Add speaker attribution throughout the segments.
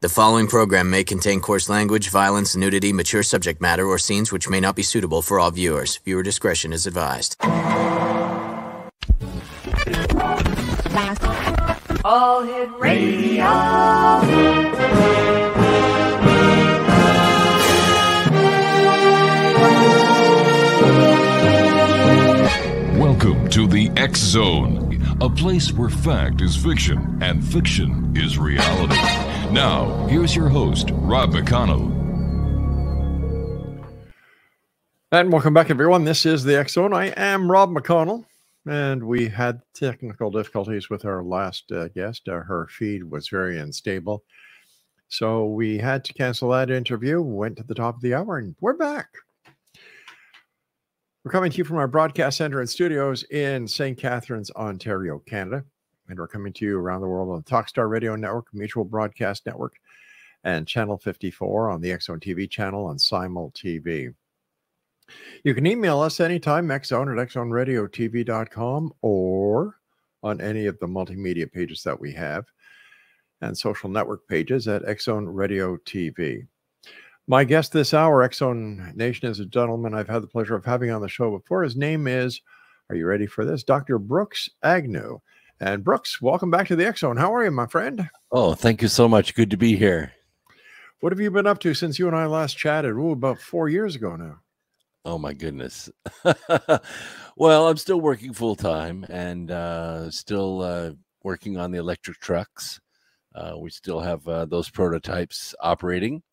Speaker 1: The following program may contain coarse language, violence, nudity, mature subject matter, or scenes which may not be suitable for all viewers. Viewer discretion is advised.
Speaker 2: All Hit Radio.
Speaker 3: Welcome to the X Zone, a place where fact is fiction and fiction is reality. Now, here's your host, Rob McConnell.
Speaker 4: And welcome back, everyone. This is the X Zone. I am Rob McConnell, and we had technical difficulties with our last guest. Her feed was very unstable, so we had to cancel that interview. Went to the top of the hour, and we're back. We're coming to you from our broadcast center and studios in St. Catharines, Ontario, Canada. And we're coming to you around the world on the Talkstar Radio Network, Mutual Broadcast Network, and Channel 54 on the X Zone TV channel on Simul TV. You can email us anytime, xzone@xzoneradiotv.com, or on any of the multimedia pages that we have, and social network pages at X Zone Radio TV. My guest this hour, X Zone Nation, is a gentleman I've had the pleasure of having on the show before. His name is, are you ready for this? Dr. Brooks AGNEW. And Brooks, welcome back to the X Zone. How are you, my friend?
Speaker 5: Oh, thank you so much. Good to be here.
Speaker 4: What have you been up to since you and I last chatted? About 4 years ago now.
Speaker 5: Oh, my goodness. Well, I'm still working full time and still working on the electric trucks. We still have those prototypes operating.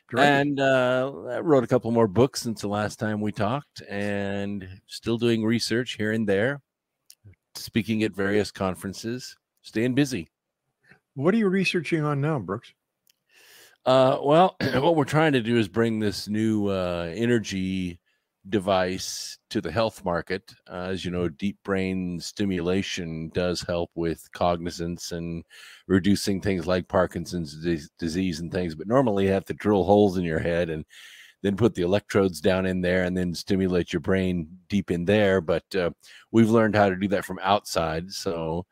Speaker 5: Great. And I wrote a couple more books since the last time we talked, and still doing research here and there, speaking at various conferences, staying busy.
Speaker 4: What are you researching on now, Brooks?
Speaker 5: Well, what we're trying to do is bring this new energy device to the health market. As you know, deep brain stimulation does help with cognizance and reducing things like Parkinson's disease and things. But normally you have to drill holes in your head and then put the electrodes down in there and then stimulate your brain deep in there. But we've learned how to do that from outside. So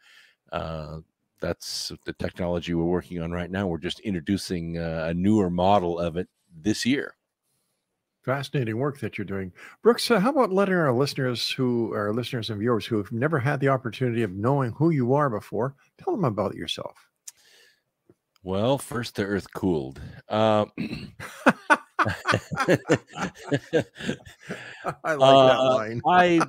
Speaker 5: that's the technology we're working on right now. We're just introducing a newer model of it this year.
Speaker 4: Fascinating work that you're doing. Brooks, how about letting our listeners and viewers who have never had the opportunity of knowing who you are before, tell them about yourself.
Speaker 5: Well, first the earth cooled. I
Speaker 4: like that line.
Speaker 5: I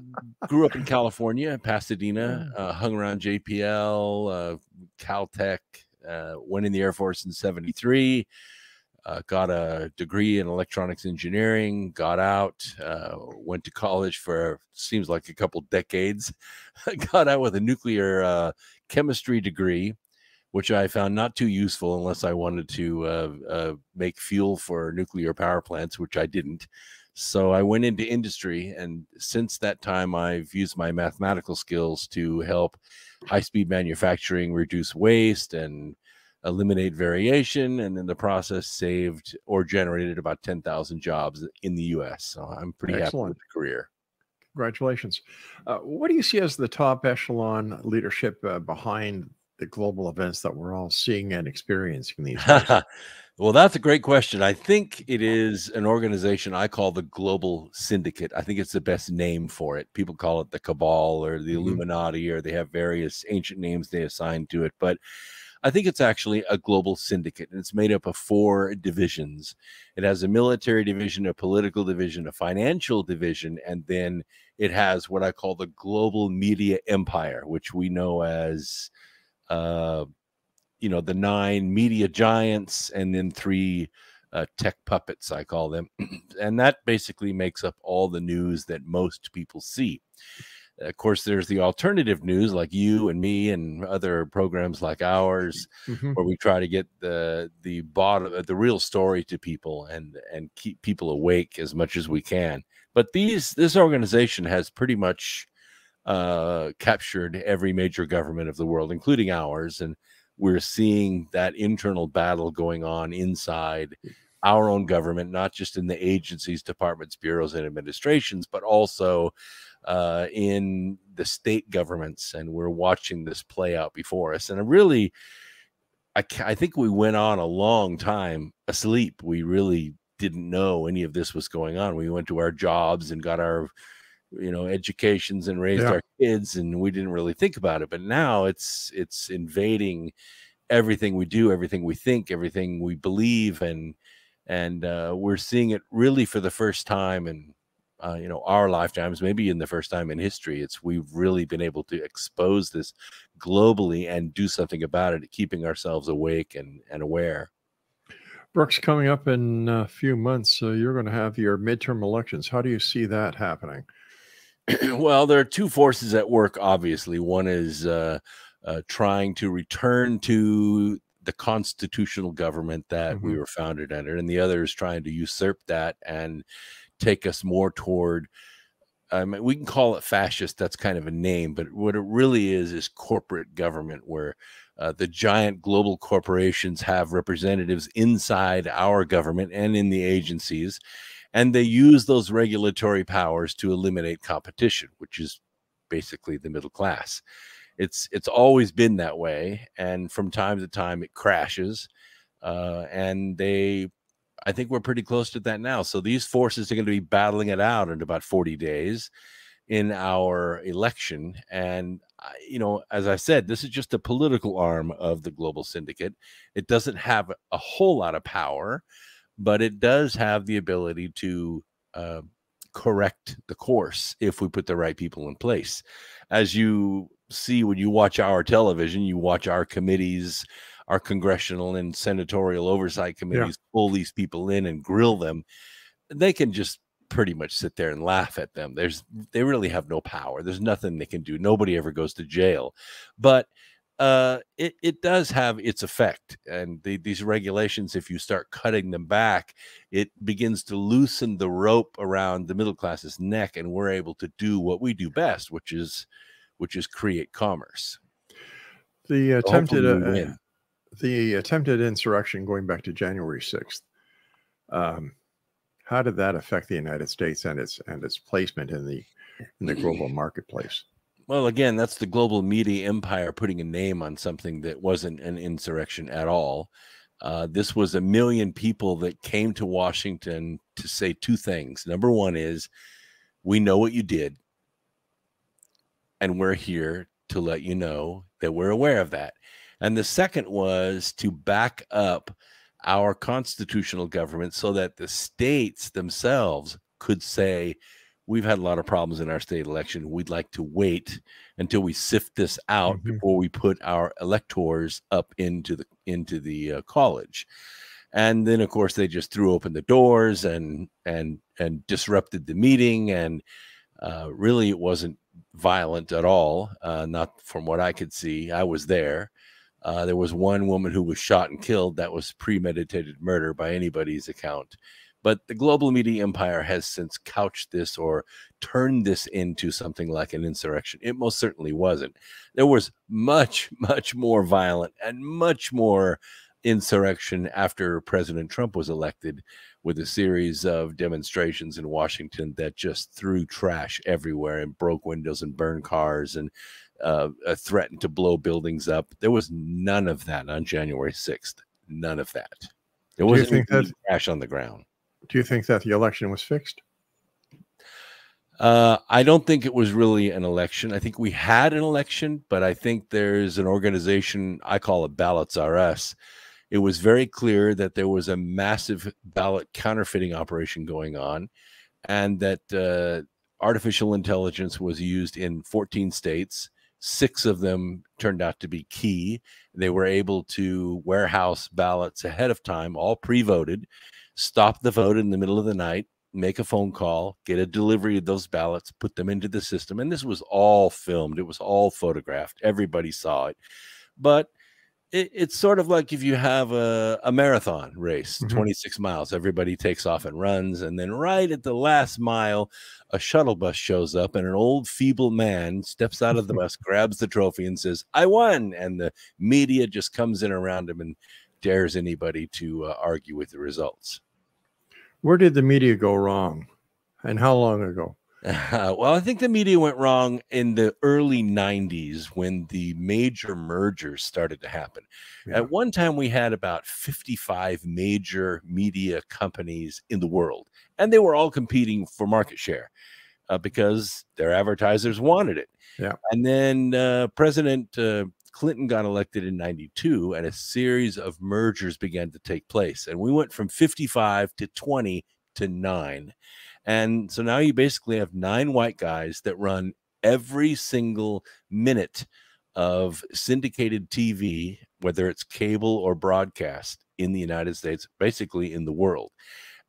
Speaker 5: grew up in California, Pasadena, hung around JPL, Caltech, went in the Air Force in 73, got a degree in electronics engineering, got out, went to college for seems like a couple decades, got out with a nuclear chemistry degree, which I found not too useful unless I wanted to make fuel for nuclear power plants, which I didn't. So I went into industry, and since that time, I've used my mathematical skills to help high-speed manufacturing reduce waste and eliminate variation, and in the process saved or generated about 10,000 jobs in the U.S. So I'm pretty happy with the career. Congratulations.
Speaker 4: What do you see as the top echelon leadership behind the global events that we're all seeing and experiencing these days?
Speaker 5: Well, that's a great question. I think it is an organization I call the Global Syndicate. I think it's the best name for it. People call it the Cabal or the Illuminati, or they have various ancient names they assign to it. But I think it's actually a global syndicate, and it's made up of 4 divisions. It has a military division, a political division, a financial division, and then it has what I call the global media empire, which we know as the 9 media giants, and then 3 tech puppets, I call them. And that basically makes up all the news that most people see. Of course, there's the alternative news like you and me and other programs like ours, where we try to get the real story to people and keep people awake as much as we can. But this organization has pretty much captured every major government of the world, including ours. And we're seeing that internal battle going on inside our own government, not just in the agencies, departments, bureaus, and administrations, but also in the state governments. And we're watching this play out before us. And really, I think we went on a long time asleep. We really didn't know any of this was going on. We went to our jobs and got our, educations and raised
Speaker 4: Yeah.
Speaker 5: our kids, and we didn't really think about it. But now it's invading everything we do, everything we think, everything we believe, and we're seeing it really for the first time in our lifetimes, maybe in the first time in history. We've really been able to expose this globally and do something about it, keeping ourselves awake and aware.
Speaker 4: Brooks, coming up in a few months, you're going to have your midterm elections. How do you see that happening?
Speaker 5: Well, there are two forces at work, obviously. One is trying to return to the constitutional government that we were founded under, and the other is trying to usurp that and take us more toward, we can call it fascist. That's kind of a name, but what it really is corporate government, where the giant global corporations have representatives inside our government and in the agencies, and they use those regulatory powers to eliminate competition, which is basically the middle class. It's always been that way, and from time to time it crashes, and I think we're pretty close to that now. So these forces are going to be battling it out in about 40 days in our election. And, as I said, this is just a political arm of the global syndicate. It doesn't have a whole lot of power, but it does have the ability to correct the course if we put the right people in place. As you see, when you watch our television, you watch our committees, our congressional and senatorial oversight committees, pull these people in and grill them. They can just pretty much sit there and laugh at them. They really have no power. There's nothing they can do. Nobody ever goes to jail, but it does have its effect. And these regulations, if you start cutting them back, it begins to loosen the rope around the middle class's neck, and we're able to do what we do best, which is create commerce.
Speaker 4: The attempted insurrection going back to January 6th, how did that affect the United States and its placement in the global marketplace?
Speaker 5: Well, again, that's the global media empire putting a name on something that wasn't an insurrection at all. This was 1 million people that came to Washington to say two things. Number one is, we know what you did, and we're here to let you know that we're aware of that. And the second was to back up our constitutional government so that the states themselves could say, we've had a lot of problems in our state election. We'd like to wait until we sift this out before we put our electors up into the college. And then, of course, they just threw open the doors and disrupted the meeting. And really, it wasn't violent at all, not from what I could see. I was there. There was one woman who was shot and killed. That was premeditated murder by anybody's account. But the global media empire has since couched this or turned this into something like an insurrection. It most certainly wasn't. There was much, much more violent and much more insurrection after President Trump was elected, with a series of demonstrations in Washington that just threw trash everywhere and broke windows and burned cars and threatened to blow buildings up. There was none of that on January 6th. None of that. There wasn't any trash on the ground.
Speaker 4: Do you think that the election was fixed?
Speaker 5: I don't think it was really an election. I think we had an election, but I think there's an organization, I call it Ballots R Us. It was very clear that there was a massive ballot counterfeiting operation going on, and that artificial intelligence was used in 14 states. 6 of them turned out to be key. They were able to warehouse ballots ahead of time, all pre-voted, stop the vote in the middle of the night, make a phone call, get a delivery of those ballots, put them into the system. And this was all filmed. It was all photographed. Everybody saw it. But it's sort of like if you have a marathon race, 26 miles, everybody takes off and runs. And then right at the last mile, a shuttle bus shows up and an old feeble man steps out of the bus, grabs the trophy and says, "I won." And the media just comes in around him and dares anybody to argue with the results.
Speaker 4: Where did the media go wrong, and how long ago?
Speaker 5: Well, I think the media went wrong in the early 90s when the major mergers started to happen.
Speaker 4: Yeah.
Speaker 5: At one time, we had about 55 major media companies in the world, and they were all competing for market share because their advertisers wanted it.
Speaker 4: Yeah.
Speaker 5: And then President Clinton got elected in 92, and a series of mergers began to take place. And we went from 55 to 20 to 9. And so now you basically have 9 white guys that run every single minute of syndicated TV, whether it's cable or broadcast in the United States, basically in the world.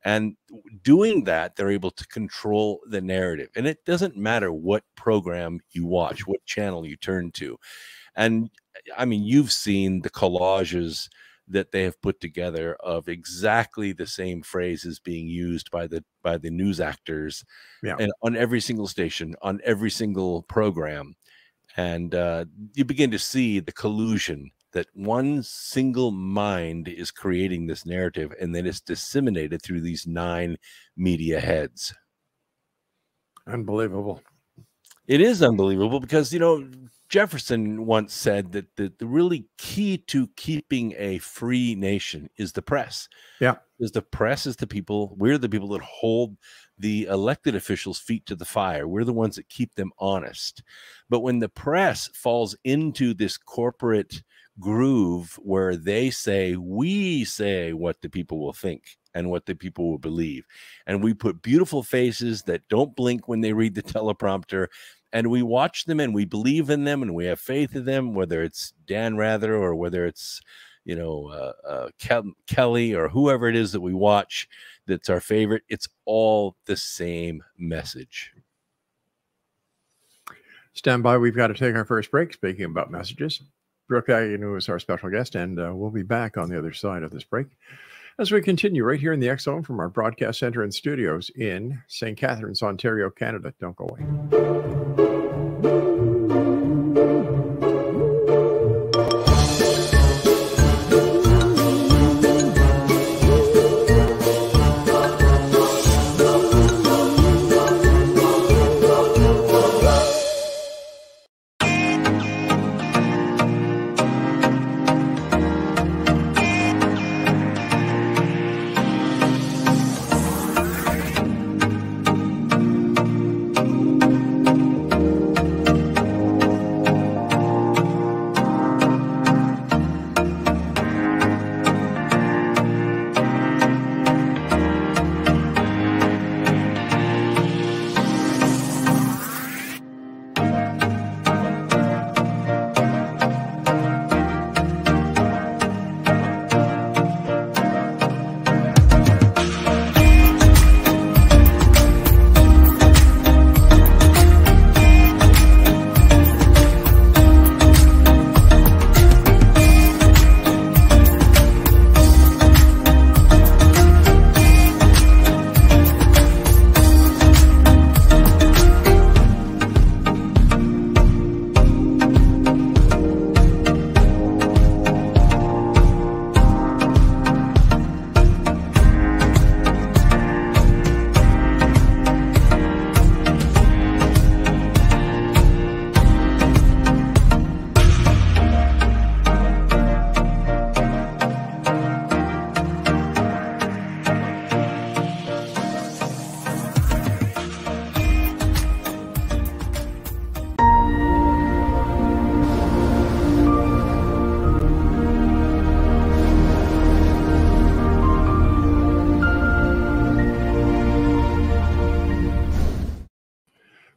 Speaker 5: And doing that, they're able to control the narrative. And it doesn't matter what program you watch, what channel you turn to. And I mean, you've seen the collages that they have put together of exactly the same phrases being used by the news actors, and on every single station, on every single program. And you begin to see the collusion that one single mind is creating this narrative, and then it's disseminated through these 9 media heads.
Speaker 4: Unbelievable.
Speaker 5: It is unbelievable because, you know, Jefferson once said that the really key to keeping a free nation is the press.
Speaker 4: Yeah.
Speaker 5: Because the press is the people, we're the people that hold the elected officials' feet to the fire. We're the ones that keep them honest. But when the press falls into this corporate groove where they say, we say what the people will think and what the people will believe, and we put beautiful faces that don't blink when they read the teleprompter, and we watch them and we believe in them and we have faith in them, whether it's Dan Rather or whether it's, you know, Kelly or whoever it is that we watch that's our favorite, it's all the same message.
Speaker 4: Stand by. We've got to take our first break. Speaking about messages, Brooke AGNEW is our special guest, and we'll be back on the other side of this break as we continue right here in the X Zone from our broadcast center and studios in St. Catharines, Ontario, Canada. Don't go away.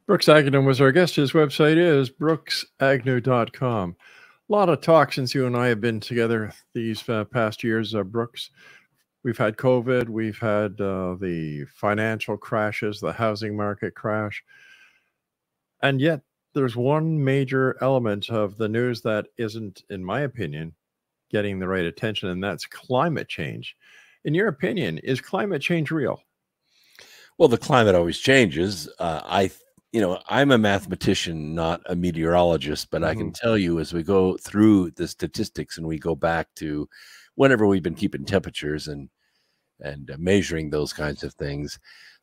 Speaker 4: Brooks Agnew was our guest. His website is brooksagnew.com. A lot of talk since you and I have been together these past years, Brooks. We've had COVID. We've had the financial crashes, the housing market crash. And yet there's one major element of the news that isn't, in my opinion, getting the right attention, and that's climate change. In your opinion, is climate change real?
Speaker 5: Well, the climate always changes. I'm a mathematician, not a meteorologist, but I can tell you as we go through the statistics and we go back to whenever we've been keeping temperatures and measuring those kinds of things,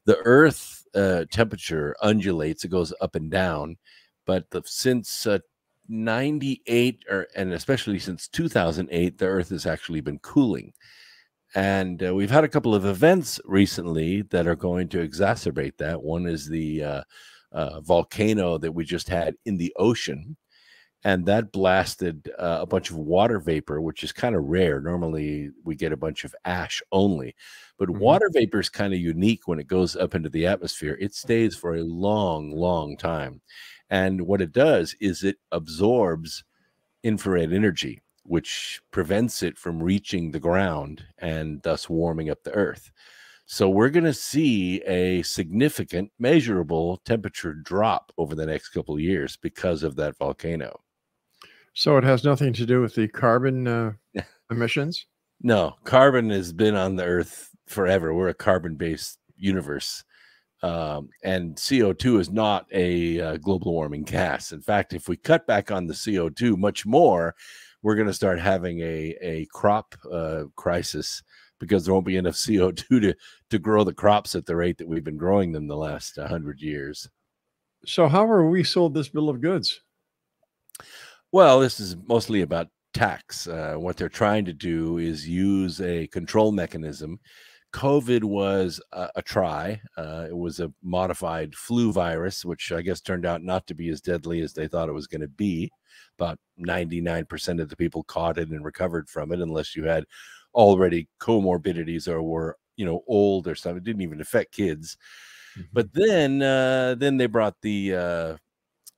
Speaker 5: The Earth temperature undulates; it goes up and down. But since 98, and especially since 2008, the Earth has actually been cooling. And we've had a couple of events recently that are going to exacerbate that. One is the volcano that we just had in the ocean, and that blasted a bunch of water vapor, which is kind of rare. Normally, we get a bunch of ash only, but water vapor is kind of unique when it goes up into the atmosphere. It stays for a long, long time. And what it does is it absorbs infrared energy, which prevents it from reaching the ground and thus warming up the Earth. So we're going to see a significant, measurable temperature drop over the next couple of years because of that volcano.
Speaker 4: So it has nothing to do with the carbon emissions?
Speaker 5: No, carbon has been on the Earth forever. We're a carbon-based universe. And CO2 is not a global warming gas. In fact, if we cut back on the CO2 much more, we're going to start having a crop crisis, because there won't be enough CO2 to grow the crops at the rate that we've been growing them the last 100 years.
Speaker 4: So how are we sold this bill of goods?
Speaker 5: Well, this is mostly about tax. What they're trying to do is use a control mechanism. COVID was a try. It was a modified flu virus, which I guess turned out not to be as deadly as they thought it was going to be. About 99% of the people caught it and recovered from it, unless you had already comorbidities or were, old or something. It didn't even affect kids. But then they brought the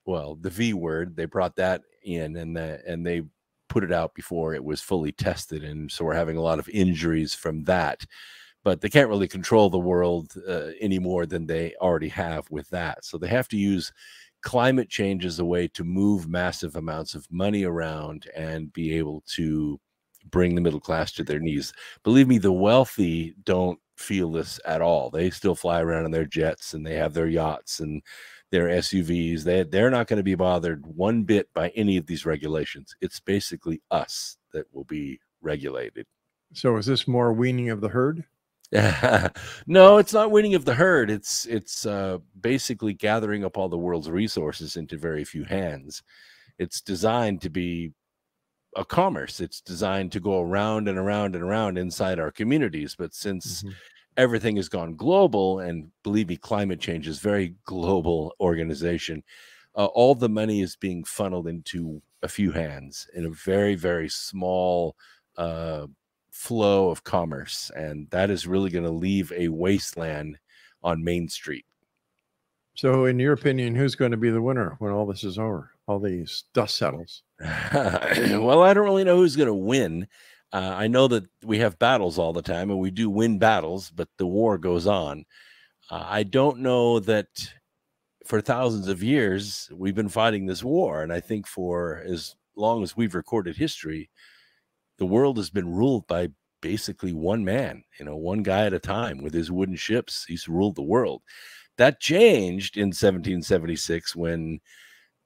Speaker 5: V word. They brought that in, and they put it out before it was fully tested, and so we're having a lot of injuries from that. But they can't really control the world any more than they already have with that. So they have to use climate change as a way to move massive amounts of money around and be able to bring the middle class to their knees. Believe me, the wealthy don't feel this at all. They still fly around in their jets, and they have their yachts and their SUVs. They're not going to be bothered one bit by any of these regulations. It's basically us that will be regulated.
Speaker 4: So is this more weaning of the herd?
Speaker 5: No, it's not weaning of the herd. It's basically gathering up all the world's resources into very few hands. It's designed to be a commerce. It's designed to go around and around and around inside our communities. But since everything has gone global, and believe me, climate change is very global organization, all the money is being funneled into a few hands in a very, very small flow of commerce, and that is really going to leave a wasteland on Main Street.
Speaker 4: So in your opinion, who's going to be the winner when all this is over, all these dust settles?
Speaker 5: Well, I don't really know who's going to win. I know that we have battles all the time, and we do win battles, but the war goes on. I don't know that for thousands of years we've been fighting this war, and I think for as long as we've recorded history, the world has been ruled by basically one man, one guy at a time with his wooden ships. He's ruled the world. That changed in 1776 when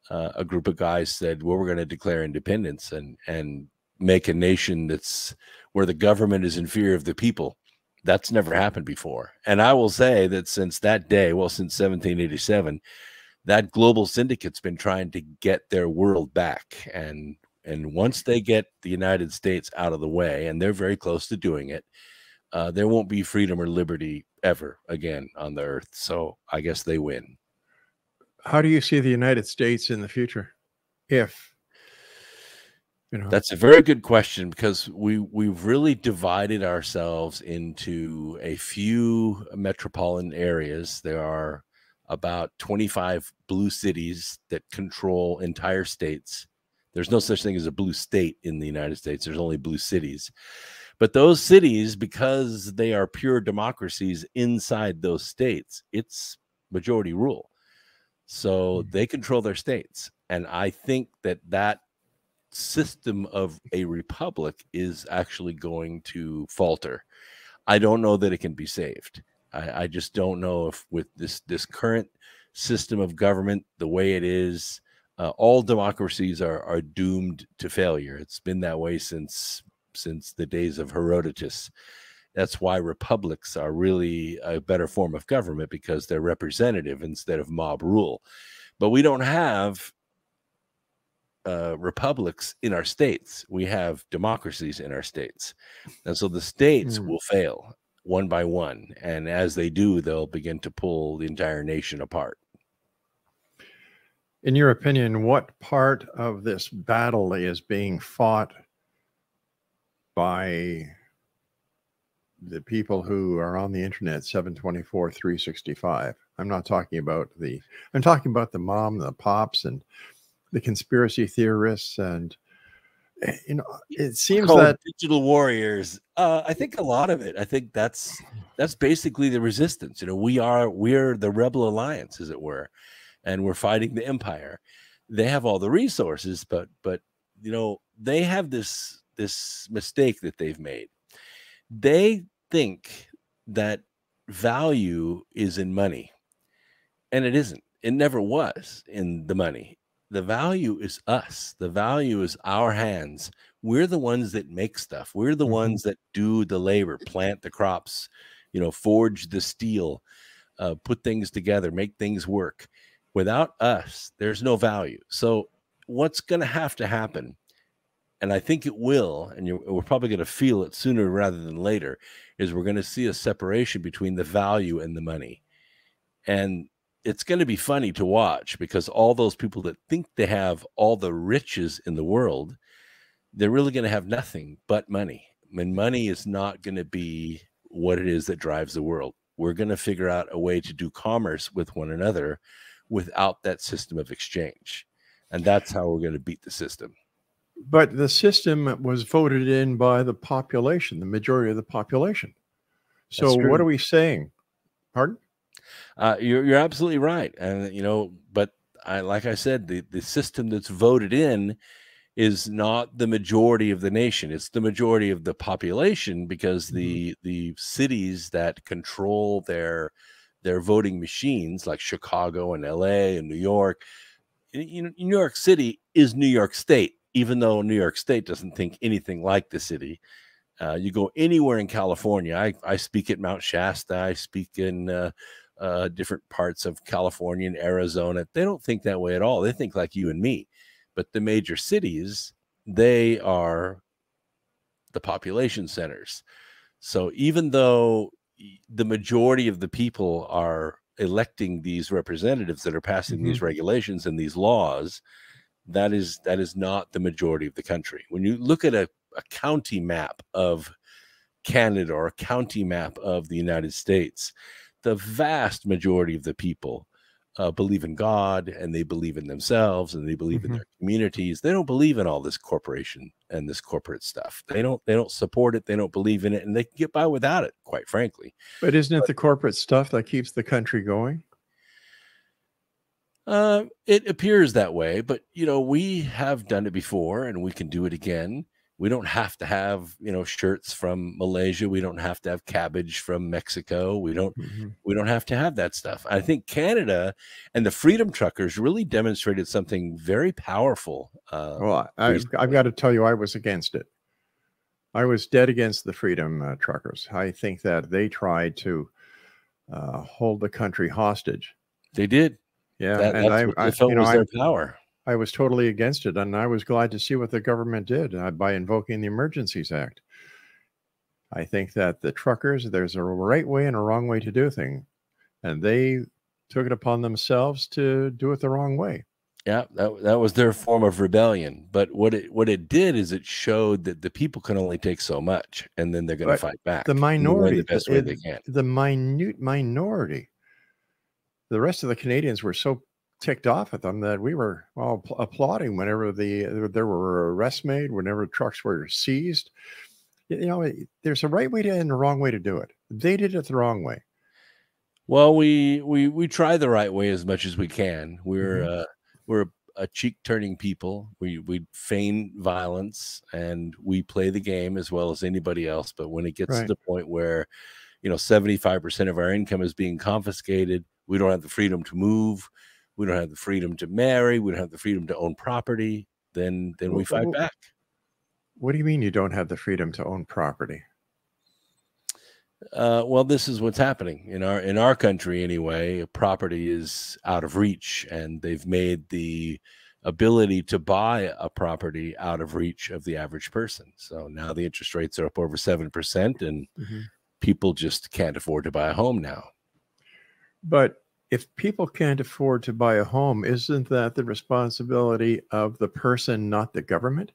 Speaker 5: a group of guys said, well, we're going to declare independence and make a nation that's where the government is in fear of the people. That's never happened before. And I will say that since that day, since 1787, that global syndicate's been trying to get their world back. And once they get the United States out of the way, and they're very close to doing it, there won't be freedom or liberty ever again on the earth. So I guess they win.
Speaker 4: How do you see the United States in the future?
Speaker 5: That's a very good question, because we've really divided ourselves into a few metropolitan areas. There are about 25 blue cities that control entire states. There's no such thing as a blue state in the United States. There's only blue cities. But those cities, because they are pure democracies inside those states, it's majority rule. So they control their states. And I think that system of a republic is actually going to falter. I don't know that it can be saved. I just don't know if with this current system of government, the way it is, all democracies are doomed to failure. It's been that way since the days of Herodotus. That's why republics are really a better form of government, because they're representative instead of mob rule. But we don't have republics in our states. We have democracies in our states. And so the states will fail one by one. And as they do, they'll begin to pull the entire nation apart.
Speaker 4: In your opinion, what part of this battle is being fought by the people who are on the internet 724, 365? I'm talking about the mom, the pops, and the conspiracy theorists. And, it seems that
Speaker 5: digital warriors, I think a lot of it, I think that's basically the resistance. We're the Rebel Alliance, as it were, and we're fighting the empire. They have all the resources, but they have this mistake that they've made. They think that value is in money, and it isn't. It never was in the money. The value is us. The value is our hands. We're the ones that make stuff. We're the ones that do the labor, plant the crops, forge the steel, put things together, make things work. Without us, there's no value. So what's going to have to happen, and I think it will, and we're probably going to feel it sooner rather than later, is we're going to see a separation between the value and the money. And it's going to be funny to watch, because all those people that think they have all the riches in the world, they're really going to have nothing but money. I mean, money is not going to be what it is that drives the world. We're going to figure out a way to do commerce with one another without that system of exchange. And that's how we're going to beat the system.
Speaker 4: But the system was voted in by the population, the majority of the population. So what are we saying? Pardon?
Speaker 5: You're absolutely right. And, but like I said, the system that's voted in is not the majority of the nation. It's the majority of the population, because the cities that control their voting machines, like Chicago and LA and New York, New York City is New York State, even though New York State doesn't think anything like the city. You go anywhere in California. I speak at Mount Shasta. I speak in different parts of California and Arizona. They don't think that way at all. They think like you and me. But the major cities, they are the population centers. So even though the majority of the people are electing these representatives that are passing these regulations and these laws, that is not the majority of the country. When you look at a county map of Canada or a county map of the United States, the vast majority of the people believe in God, and they believe in themselves, and they believe in their communities. They don't believe in all this corporation and this corporate stuff. They don't support it. They don't believe in it, and they can get by without it, quite frankly.
Speaker 4: But isn't it the corporate stuff that keeps the country going?
Speaker 5: It appears that way, but we have done it before, and we can do it again. We don't have to have, shirts from Malaysia. We don't have to have cabbage from Mexico. We don't have to have that stuff. I think Canada and the Freedom Truckers really demonstrated something very powerful.
Speaker 4: Well, I've got to tell you, I was against it. I was dead against the Freedom Truckers. I think that they tried to hold the country hostage.
Speaker 5: They did.
Speaker 4: Yeah,
Speaker 5: and I felt was their power.
Speaker 4: I was totally against it, and I was glad to see what the government did by invoking the Emergencies Act. I think that the truckers, there's a right way and a wrong way to do things, and they took it upon themselves to do it the wrong way.
Speaker 5: Yeah, that was their form of rebellion. But what it did is it showed that the people can only take so much, and then they're going to fight back.
Speaker 4: The minority,
Speaker 5: the best way they can.
Speaker 4: The minute minority. The rest of the Canadians were so ticked off at them that we were all applauding whenever there were arrests made, whenever trucks were seized. There's a right way and a wrong way to do it. They did it the wrong way.
Speaker 5: Well, we try the right way as much as we can. We're a cheek-turning people. We feign violence, and we play the game as well as anybody else. But when it gets to the point where 75% of our income is being confiscated, we don't have the freedom to move. We don't have the freedom to marry. We don't have the freedom to own property. Then we fight back.
Speaker 4: What do you mean you don't have the freedom to own property?
Speaker 5: Well, this is what's happening in our country anyway. Property is out of reach, and they've made the ability to buy a property out of reach of the average person. So now the interest rates are up over 7%, and people just can't afford to buy a home now.
Speaker 4: But if people can't afford to buy a home, isn't that the responsibility of the person, not the government?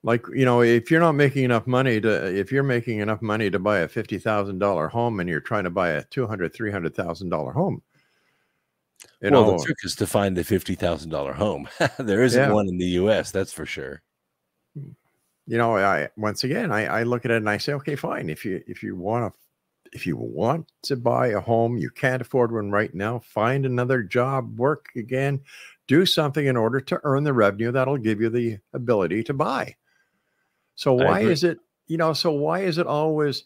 Speaker 4: Like, you know, if you're not making enough money if you're making enough money to buy a $50,000 home and you're trying to buy a $200,000, $300,000 home,
Speaker 5: well, the trick is to find the $50,000 home. There isn't one in the U.S., that's for sure.
Speaker 4: You know, once again, I look at it and I say, okay, fine. If you want to buy a home, you can't afford one right now, find another job, work again, do something in order to earn the revenue that'll give you the ability to buy. So why is it, why is it always?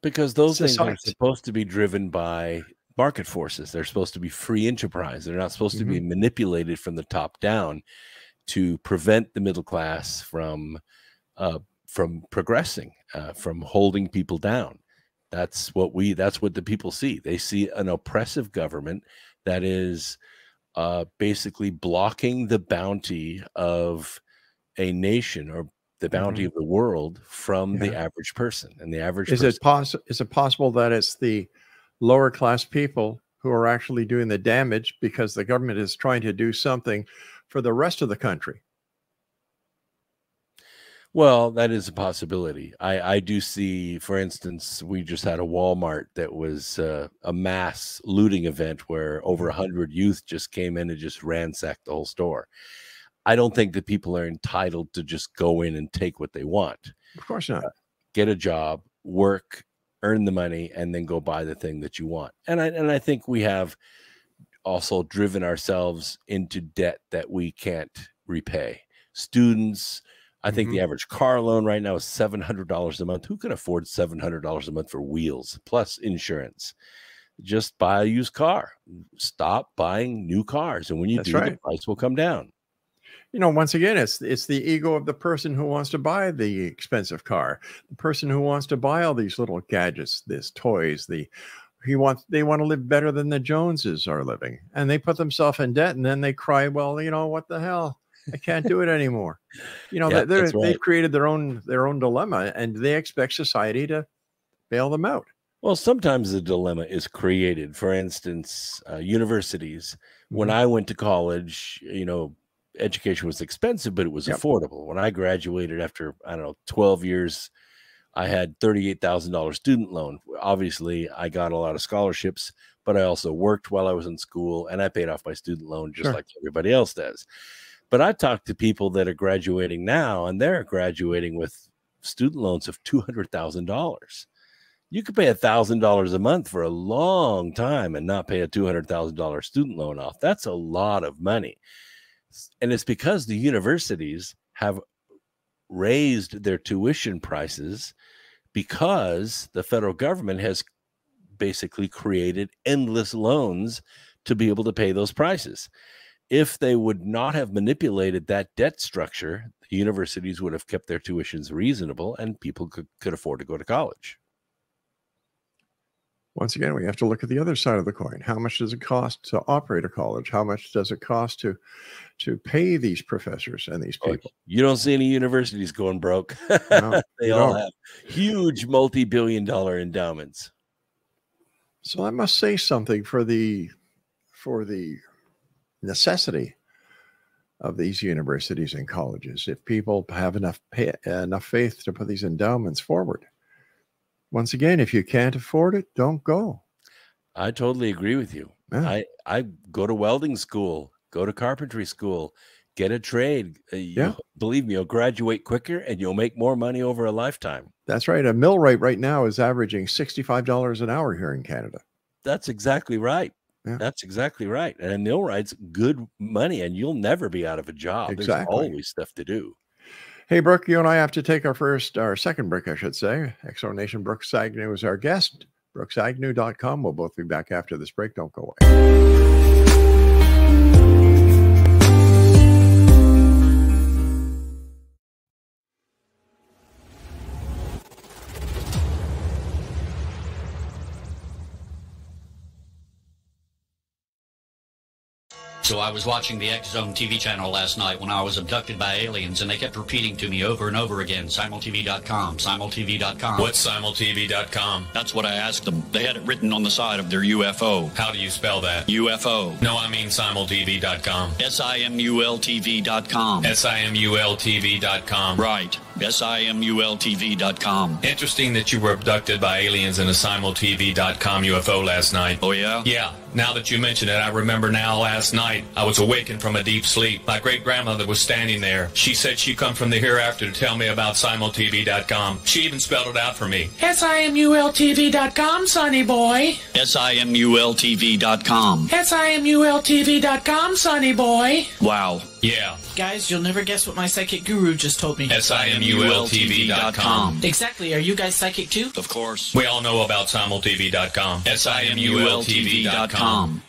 Speaker 5: Because those things are supposed to be driven by market forces. They're supposed to be free enterprise. They're not supposed to be manipulated from the top down to prevent the middle class from progressing, from holding people down. That's what the people see. They see an oppressive government that is basically blocking the bounty of a nation or the bounty of the world from the average person. And the average
Speaker 4: is it possible that it's the lower class people who are actually doing the damage because the government is trying to do something for the rest of the country?
Speaker 5: Well, that is a possibility. I do see, for instance, we just had a Walmart that was a mass looting event where over 100 youth just came in and just ransacked the whole store. I don't think that people are entitled to just go in and take what they want.
Speaker 4: Of course not.
Speaker 5: Get a job, work, earn the money, and then go buy the thing that you want. And I think we have also driven ourselves into debt that we can't repay. Students, I think the average car loan right now is $700 a month. Who can afford $700 a month for wheels plus insurance? Just buy a used car. Stop buying new cars. And when you do, the price will come down.
Speaker 4: You know, once again, it's the ego of the person who wants to buy the expensive car, the person who wants to buy all these little gadgets, these toys. They want to live better than the Joneses are living, and they put themselves in debt, and then they cry, well, you know, what the hell? I can't do it anymore. You know, they've created their own dilemma, and they expect society to bail them out.
Speaker 5: Well, sometimes the dilemma is created. For instance, universities. When I went to college, you know, education was expensive, but it was affordable. When I graduated after, 12 years, I had $38,000 student loan. Obviously, I got a lot of scholarships, but I also worked while I was in school, and I paid off my student loan just like everybody else does. But I talked to people that are graduating now, and they're graduating with student loans of $200,000. You could pay $1,000 a month for a long time and not pay a $200,000 student loan off. That's a lot of money. And it's because the universities have raised their tuition prices because the federal government has basically created endless loans to be able to pay those prices. If they would not have manipulated that debt structure, the universities would have kept their tuitions reasonable and people could afford to go to college.
Speaker 4: Once again, we have to look at the other side of the coin. How much does it cost to operate a college? How much does it cost to pay these professors and these people?
Speaker 5: You don't see any universities going broke. No, they all have huge multi-billion-dollar endowments.
Speaker 4: So I must say something for the necessity of these universities and colleges. If people have enough faith to put these endowments forward. Once again, if you can't afford it, don't go.
Speaker 5: I totally agree with you. Yeah. I go to welding school, go to carpentry school, get a trade. Believe me, you'll graduate quicker and you'll make more money over a lifetime.
Speaker 4: That's right. A millwright right now is averaging $65 an hour here in Canada.
Speaker 5: That's exactly right.
Speaker 4: Yeah.
Speaker 5: That's exactly right. And a millwright's good money, and you'll never be out of a job.
Speaker 4: Exactly.
Speaker 5: There's always stuff to do.
Speaker 4: Hey, Brooke, you and I have to take our second break, I should say. Exo Nation, Brooks Agnew is our guest. BrooksAgnew.com. We'll both be back after this break. Don't go away.
Speaker 6: So I was watching the X Zone TV channel last night when I was abducted by aliens, and they kept repeating to me over and over again, simultv.com, simultv.com.
Speaker 7: What's simultv.com?
Speaker 6: That's what I asked them. They had it written on the side of their UFO.
Speaker 7: How do you spell that?
Speaker 6: UFO.
Speaker 7: No, I mean simultv.com.
Speaker 6: simultv.com.
Speaker 7: simultv.com.
Speaker 6: Right. simultv.com.
Speaker 7: Interesting that you were abducted by aliens in a simultv.com UFO last night.
Speaker 6: Oh, yeah?
Speaker 7: Yeah. Now that you mention it, I remember now last night I was awakened from a deep sleep. My great-grandmother was standing there. She said she'd come from the hereafter to tell me about simultv.com. She even spelled it out for me.
Speaker 2: simultv.com, sonny boy.
Speaker 6: simultv.com.
Speaker 2: simultv.com, sonny boy.
Speaker 6: Wow.
Speaker 7: Yeah.
Speaker 2: Guys, you'll never guess what my psychic guru just told me.
Speaker 7: simultv.com.
Speaker 2: Exactly. Are you guys psychic too?
Speaker 6: Of course.
Speaker 7: We all know about simultv.com. simultv.com.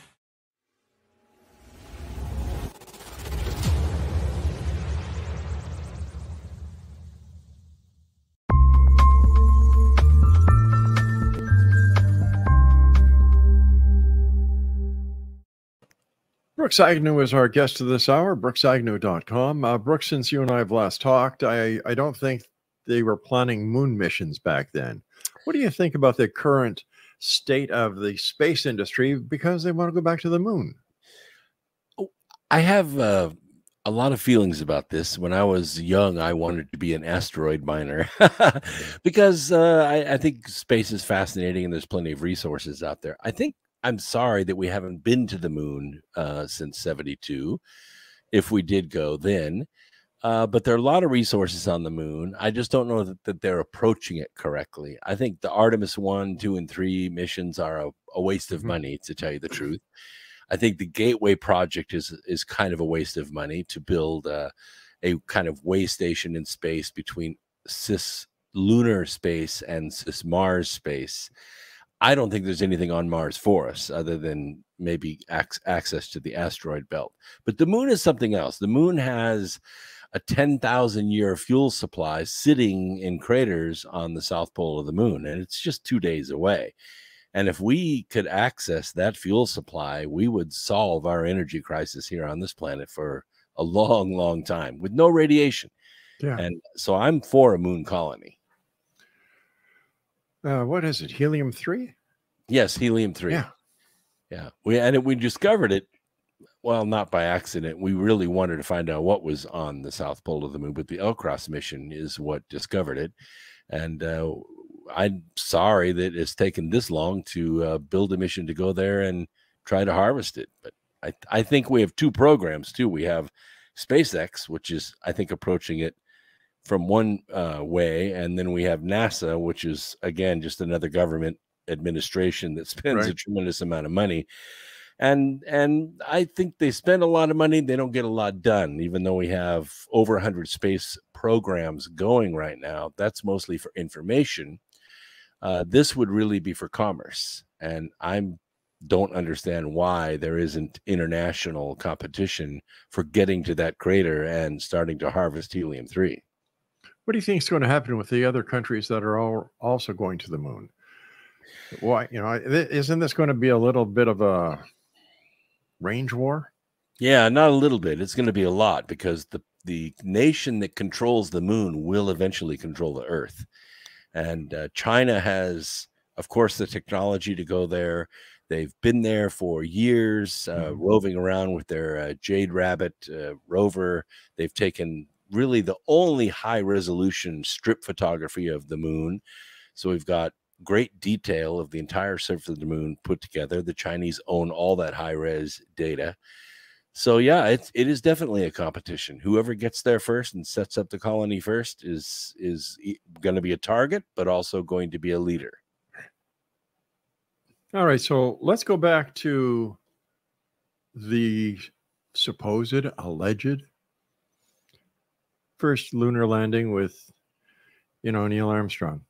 Speaker 4: Brooks Agnew is our guest of this hour, brooksagnew.com. Brooks, since you and I have last talked, I don't think they were planning moon missions back then. What do you think about the current state of the space industry because they want to go back to the moon?
Speaker 5: I have a lot of feelings about this. When I was young, I wanted to be an asteroid miner because I think space is fascinating and there's plenty of resources out there. I'm sorry that we haven't been to the moon since '72, if we did go then. But there are a lot of resources on the moon. I just don't know that they're approaching it correctly. I think the Artemis 1, 2, and 3 missions are a waste of money, to tell you the truth. I think the Gateway project is kind of a waste of money to build a kind of way station in space between cis lunar space and cis Mars space. I don't think there's anything on Mars for us other than maybe access to the asteroid belt. But the moon is something else. The moon has a 10,000-year fuel supply sitting in craters on the south pole of the moon, and it's just 2 days away. And if we could access that fuel supply, we would solve our energy crisis here on this planet for a long, long time with no radiation.
Speaker 4: Yeah.
Speaker 5: And so I'm for a moon colony.
Speaker 4: What is it? Helium-3?
Speaker 5: Yes, helium-3.
Speaker 4: Yeah.
Speaker 5: Yeah. We discovered it, well, not by accident. We really wanted to find out what was on the south pole of the moon, but the L-Cross mission is what discovered it. And I'm sorry that it's taken this long to build a mission to go there and try to harvest it. But I think we have two programs, too. We have SpaceX, which is, I think, approaching it from one way, and then we have NASA, which is, again, just another government administration that spends a tremendous amount of money. And I think they spend a lot of money. They don't get a lot done, even though we have over 100 space programs going right now. That's mostly for information. This would really be for commerce. And I don't understand why there isn't international competition for getting to that crater and starting to harvest helium-3.
Speaker 4: What do you think is going to happen with the other countries that are all also going to the moon? Why, isn't this going to be a little bit of a range war?
Speaker 5: Yeah, not a little bit. It's going to be a lot because the nation that controls the moon will eventually control the Earth. And China has, of course, the technology to go there. They've been there for years, roving around with their Jade Rabbit rover. They've taken really the only high-resolution strip photography of the moon. So we've got great detail of the entire surface of the moon put together. The Chinese own all that high-res data. So, yeah, it is definitely a competition. Whoever gets there first and sets up the colony first is going to be a target, but also going to be a leader.
Speaker 4: All right, so let's go back to the supposed, alleged first lunar landing with, Neil Armstrong,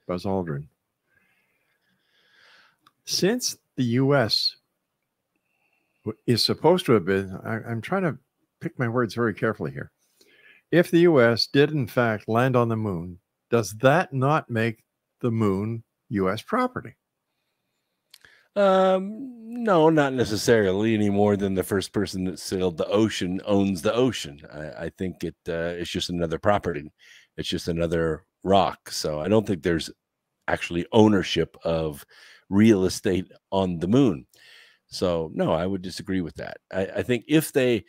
Speaker 4: Buzz Aldrin. Since the U.S. is supposed to have been, I'm trying to pick my words very carefully here. If the U.S. did, in fact, land on the moon, does that not make the moon U.S. property?
Speaker 5: No, not necessarily, any more than the first person that sailed the ocean owns the ocean. I think it's just another property. It's just another rock. So I don't think there's actually ownership of real estate on the moon. So no, I would disagree with that. I think if they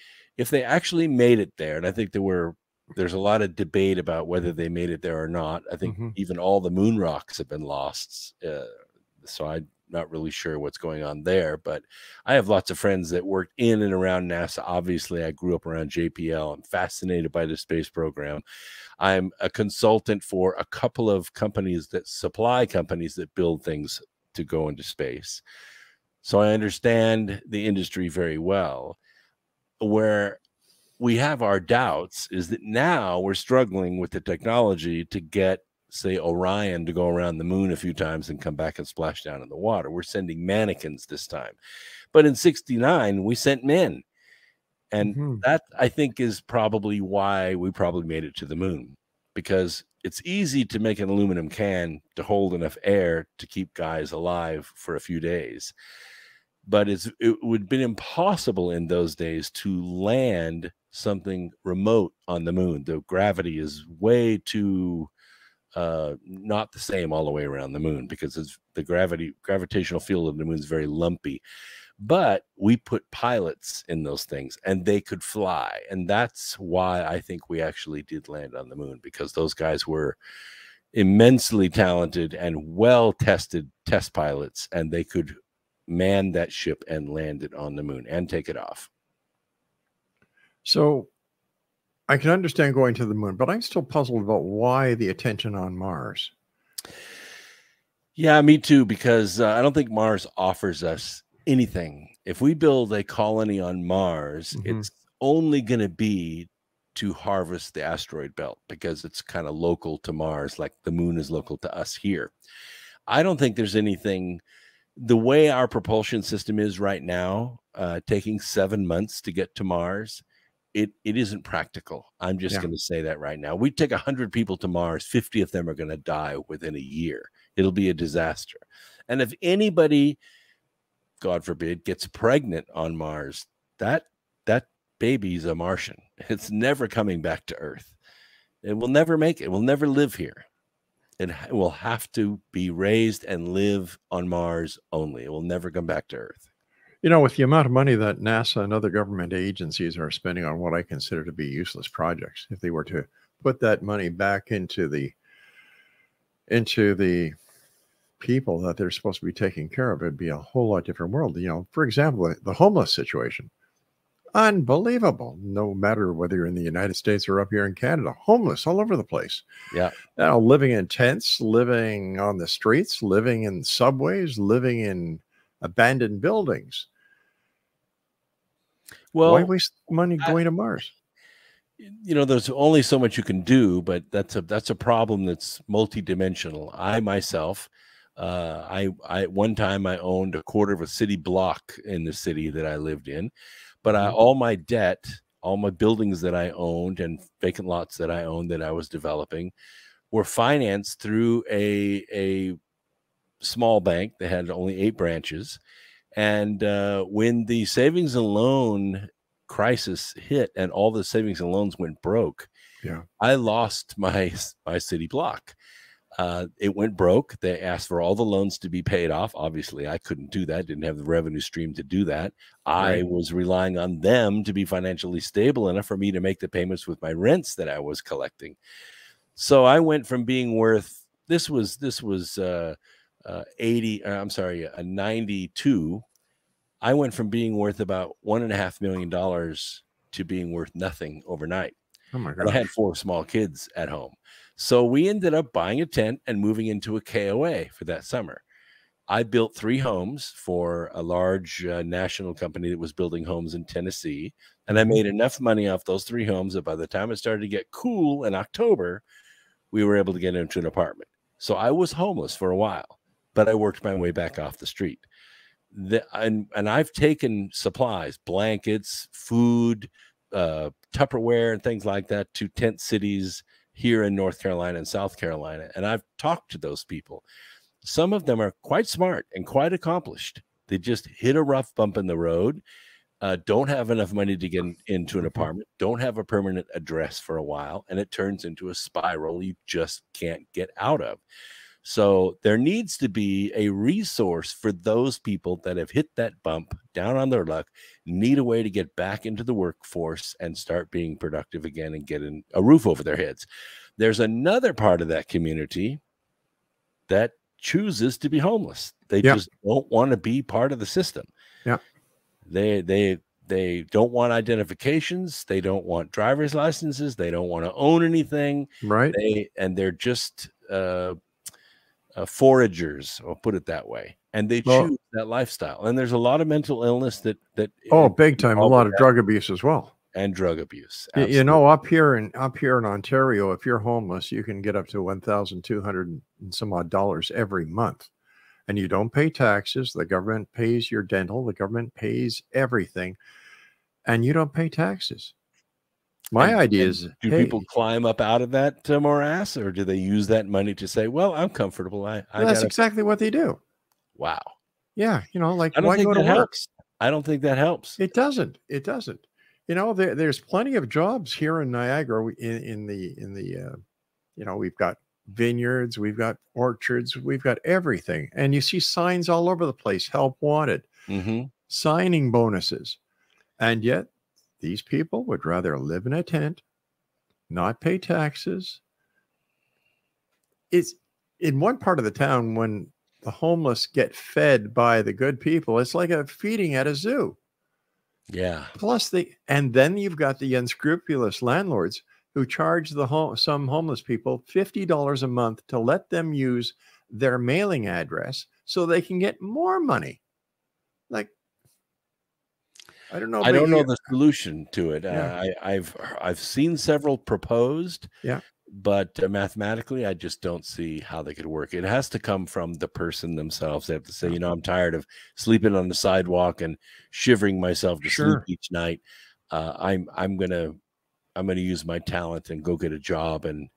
Speaker 5: actually made it there, and I think there's a lot of debate about whether they made it there or not. I think even all the moon rocks have been lost. So I'm not really sure what's going on there, but I have lots of friends that worked in and around NASA. Obviously, I grew up around JPL. I'm fascinated by the space program. I'm a consultant for a couple of companies that supply companies that build things to go into space. So I understand the industry very well. Where we have our doubts is that now we're struggling with the technology to get, say, Orion to go around the moon a few times and come back and splash down in the water. We're sending mannequins this time. But in 69, we sent men. And that, I think, is probably why we probably made it to the moon, because it's easy to make an aluminum can to hold enough air to keep guys alive for a few days. But it would have been impossible in those days to land something remote on the moon. The gravity is way too not the same all the way around the moon, because it's the gravitational field of the moon is very lumpy. But we put pilots in those things and they could fly. And that's why I think we actually did land on the moon, because those guys were immensely talented and well-tested test pilots, and they could man that ship and land it on the moon and take it off.
Speaker 4: So I can understand going to the moon, but I'm still puzzled about why the attention on Mars.
Speaker 5: Yeah, me too, because I don't think Mars offers us anything. If we build a colony on Mars, it's only going to be to harvest the asteroid belt, because it's kind of local to Mars, like the moon is local to us here. I don't think there's anything. The way our propulsion system is right now, taking 7 months to get to Mars, it isn't practical. I'm just going to say that right now. We take 100 people to Mars, 50 of them are going to die within a year. It'll be a disaster. And if anybody, God forbid, gets pregnant on Mars, that baby's a Martian. It's never coming back to Earth. It will never make it. It will never live here. It will have to be raised and live on Mars only. It will never come back to Earth.
Speaker 4: You know, with the amount of money that NASA and other government agencies are spending on what I consider to be useless projects, if they were to put that money back into the people that they're supposed to be taking care of, it'd be a whole lot different world. You know, for example, the homeless situation. Unbelievable. No matter whether you're in the United States or up here in Canada, homeless all over the place.
Speaker 5: Yeah.
Speaker 4: Now, living in tents, living on the streets, living in subways, living in abandoned buildings.
Speaker 5: Well,
Speaker 4: why waste money going to Mars?
Speaker 5: You know, there's only so much you can do, but that's a problem that's multidimensional. I myself, one time I owned a quarter of a city block in the city that I lived in. But all my debt, all my buildings that I owned and vacant lots that I owned that I was developing were financed through a small bank that had only 8 branches. And when the savings and loan crisis hit and all the savings and loans went broke, I lost my city block. It went broke. They asked for all the loans to be paid off. Obviously, I couldn't do that. Didn't have the revenue stream to do that. I was relying on them to be financially stable enough for me to make the payments with my rents that I was collecting. So I went from being worth, this was 92. I went from being worth about $1.5 million to being worth nothing overnight.
Speaker 4: Oh my God.
Speaker 5: And I had 4 small kids at home. So we ended up buying a tent and moving into a KOA for that summer. I built 3 homes for a large national company that was building homes in Tennessee. And I made enough money off those 3 homes that by the time it started to get cool in October, we were able to get into an apartment. So I was homeless for a while, but I worked my way back off the street. And I've taken supplies, blankets, food, Tupperware, and things like that to tent cities here in North Carolina and South Carolina. And I've talked to those people. Some of them are quite smart and quite accomplished, They just hit a rough bump in the road, don't have enough money to get into an apartment, don't have a permanent address for a while, and it turns into a spiral you just can't get out of. So there needs to be a resource for those people that have hit that bump, down on their luck, need a way to get back into the workforce and start being productive again and getting a roof over their heads. There's another part of that community that chooses to be homeless. They just don't want to be part of the system.
Speaker 4: Yeah.
Speaker 5: They don't want identifications. They don't want driver's licenses. They don't want to own anything.
Speaker 4: Right.
Speaker 5: They're just foragers, I'll put it that way, and they choose that lifestyle. And there's a lot of mental illness that
Speaker 4: big time, a lot of drug abuse as well,
Speaker 5: and drug abuse.
Speaker 4: Absolutely. You know, up here in Ontario, if you're homeless, you can get up to $1,200 and some odd dollars every month, and you don't pay taxes. The government pays your dental, the government pays everything, and you don't pay taxes. My idea is,
Speaker 5: do people climb up out of that morass, or do they use that money to say, well, I'm comfortable.
Speaker 4: That's exactly what they do.
Speaker 5: Wow.
Speaker 4: Yeah. You know, like,
Speaker 5: I don't
Speaker 4: why
Speaker 5: think
Speaker 4: go to
Speaker 5: that
Speaker 4: work?
Speaker 5: helps. I don't think that helps.
Speaker 4: It doesn't. It doesn't. You know, there's plenty of jobs here in Niagara in the you know, we've got vineyards, we've got orchards, we've got everything. And you see signs all over the place, help wanted, signing bonuses. And yet these people would rather live in a tent, not pay taxes. It's in one part of the town, when the homeless get fed by the good people, it's like a feeding at a zoo.
Speaker 5: Yeah.
Speaker 4: Plus and then you've got the unscrupulous landlords who charge some homeless people $50 a month to let them use their mailing address so they can get more money. Like, I don't know.
Speaker 5: I don't know the solution to it. Yeah. I've seen several proposed.
Speaker 4: Yeah.
Speaker 5: But mathematically, I just don't see how they could work. It has to come from the person themselves. They have to say, you know, I'm tired of sleeping on the sidewalk and shivering myself to sleep each night. I'm gonna use my talent and go get a job. And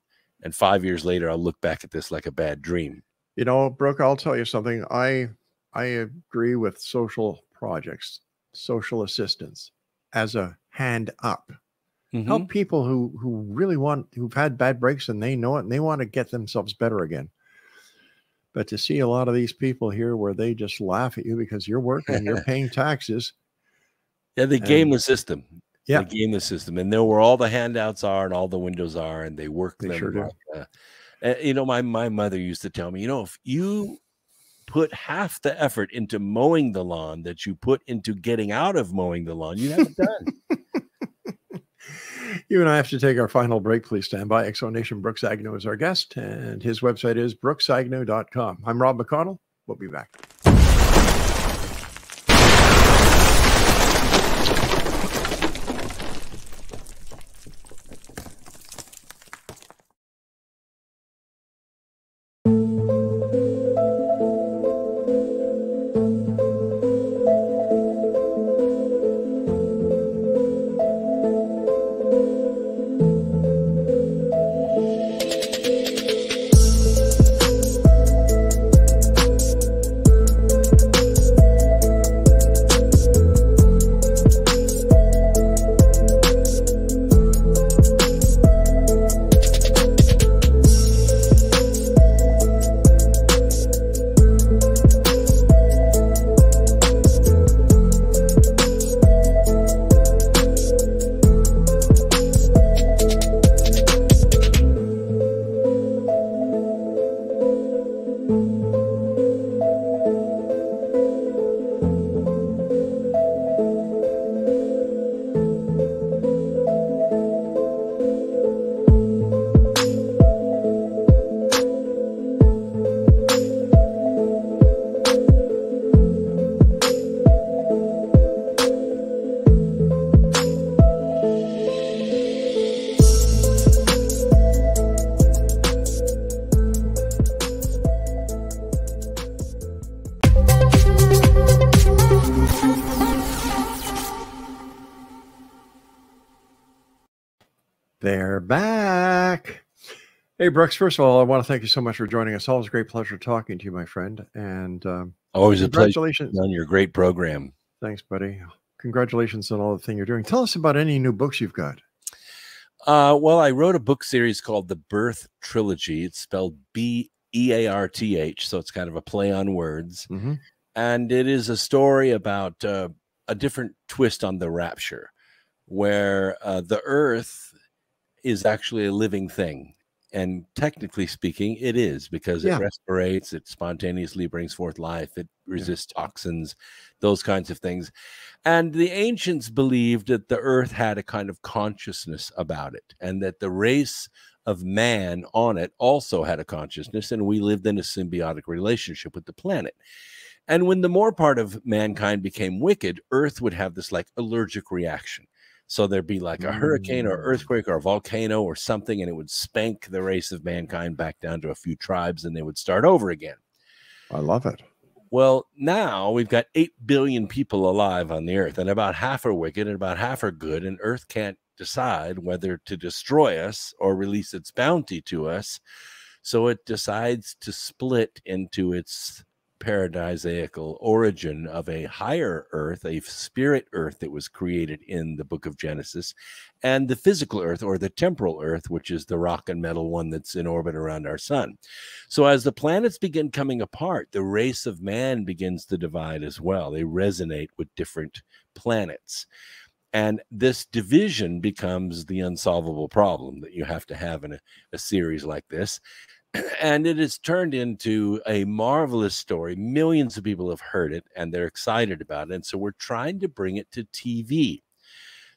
Speaker 5: 5 years later, I'll look back at this like a bad dream.
Speaker 4: You know, Brooke, I'll tell you something. I agree with social projects, social assistance as a hand up. Help people who really who've had bad breaks and they know it and they want to get themselves better again. But to see a lot of these people here where they just laugh at you because you're working, you're paying taxes.
Speaker 5: Yeah, they game the system.
Speaker 4: Yeah,
Speaker 5: they game the system, and know where all the handouts are and all the windows are, and they work them.
Speaker 4: Sure do.
Speaker 5: You know, my mother used to tell me, you know, if you put half the effort into mowing the lawn that you put into getting out of mowing the lawn, you have it done.
Speaker 4: You and I have to take our final break. Please stand by. Exo Nation, Brooks Agnew is our guest, and his website is brooksagnew.com. I'm Rob McConnell. We'll be back. Hey, Brooks, first of all, I want to thank you so much for joining us. Always a great pleasure talking to you, my friend. And
Speaker 5: Always a pleasure
Speaker 4: congratulations
Speaker 5: on your great program.
Speaker 4: Thanks, buddy. Congratulations on all the thing you're doing. Tell us about any new books you've got.
Speaker 5: Well, I wrote a book series called The Birth Trilogy. It's spelled B-E-A-R-T-H, so it's kind of a play on words.
Speaker 4: Mm-hmm.
Speaker 5: And it is a story about a different twist on the rapture, where the earth is actually a living thing. And technically speaking, it is, because it respirates, it spontaneously brings forth life, it resists toxins, those kinds of things. And the ancients believed that the earth had a kind of consciousness about it, and that the race of man on it also had a consciousness, and we lived in a symbiotic relationship with the planet. And when the more part of mankind became wicked, earth would have this like allergic reaction. So there'd be like a hurricane or earthquake or a volcano or something, and it would spank the race of mankind back down to a few tribes, and they would start over again.
Speaker 4: I love it.
Speaker 5: Well, now we've got 8 billion people alive on the earth, and about half are wicked and about half are good, and earth can't decide whether to destroy us or release its bounty to us. So it decides to split into its paradisaical origin of a higher earth, a spirit earth that was created in the book of Genesis, and the physical earth, or the temporal earth, which is the rock and metal one that's in orbit around our sun. So as the planets begin coming apart, the race of man begins to divide as well. They resonate with different planets. And this division becomes the unsolvable problem that you have to have in a series like this. And it has turned into a marvelous story. Millions of people have heard it and they're excited about it. And so we're trying to bring it to TV.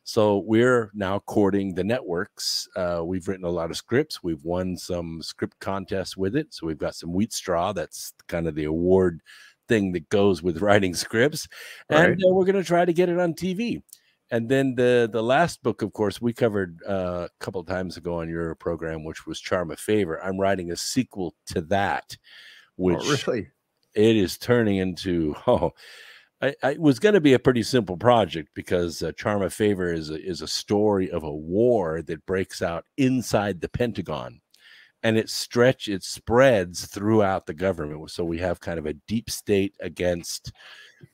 Speaker 5: So we're now courting the networks. We've written a lot of scripts. We've won some script contests with it. So we've got some Wheat Straw. That's kind of the award thing that goes with writing scripts.
Speaker 4: Right.
Speaker 5: And we're going to try to get it on TV. And then the last book, of course, we covered a couple of times ago on your program, which was Charm of Favor. I'm writing a sequel to that, which
Speaker 4: really?
Speaker 5: It is turning into, it was going to be a pretty simple project, because Charm of Favor is a story of a war that breaks out inside the Pentagon. And it spreads throughout the government. So we have kind of a deep state against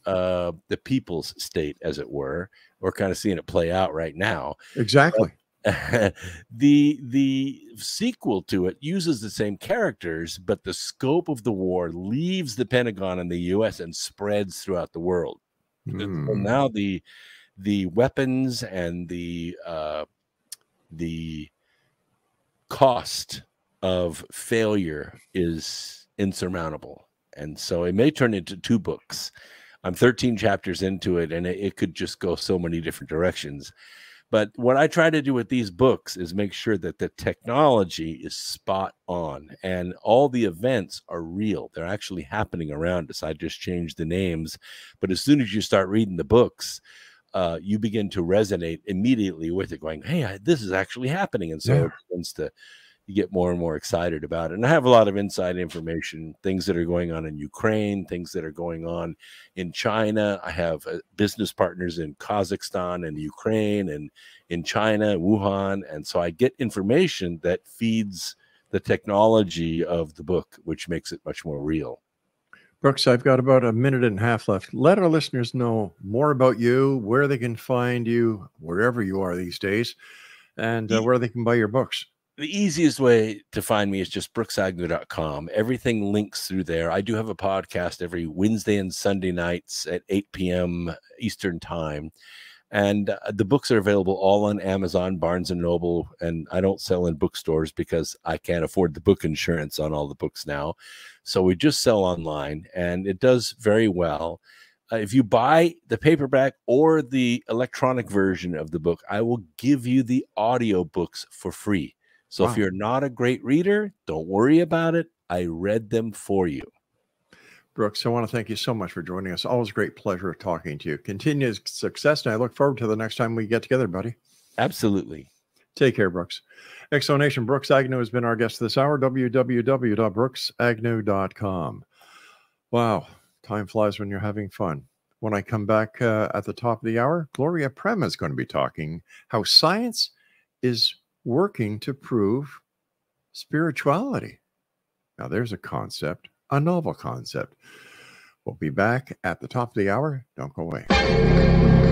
Speaker 5: the people's state, as it were. We're kind of seeing it play out right now.
Speaker 4: Exactly.
Speaker 5: The sequel to it uses the same characters, but the scope of the war leaves the Pentagon and the U.S. and spreads throughout the world. So now the weapons and the cost of failure is insurmountable. And so it may turn into 2 books. I'm 13 chapters into it, and it could just go so many different directions. But what I try to do with these books is make sure that the technology is spot on and all the events are real. They're actually happening around us. I just changed the names. But as soon as you start reading the books, you begin to resonate immediately with it, going, hey, this is actually happening. And so it begins to, you get more and more excited about it. And I have a lot of inside information, things that are going on in Ukraine, things that are going on in China. I have business partners in Kazakhstan and Ukraine and in China, Wuhan. And so I get information that feeds the technology of the book, which makes it much more real.
Speaker 4: Brooks, I've got about a minute and a half left. Let our listeners know more about you, where they can find you, wherever you are these days, and where they can buy your books.
Speaker 5: The easiest way to find me is just brooksagnew.com. Everything links through there. I do have a podcast every Wednesday and Sunday nights at 8 p.m. Eastern time. And the books are available all on Amazon, Barnes & Noble, and I don't sell in bookstores because I can't afford the book insurance on all the books now. So we just sell online, and it does very well. If you buy the paperback or the electronic version of the book, I will give you the audio books for free. So if you're not a great reader, don't worry about it. I read them for you.
Speaker 4: Brooks, I want to thank you so much for joining us. Always a great pleasure talking to you. Continued success, and I look forward to the next time we get together, buddy.
Speaker 5: Absolutely.
Speaker 4: Take care, Brooks. Exonation, Brooks Agnew has been our guest this hour, www.brooksagnew.com. Wow, time flies when you're having fun. When I come back at the top of the hour, Gloria Prema is going to be talking how science is working to prove spirituality. Now, there's a concept, a novel concept. We'll be back at the top of the hour. Don't go away.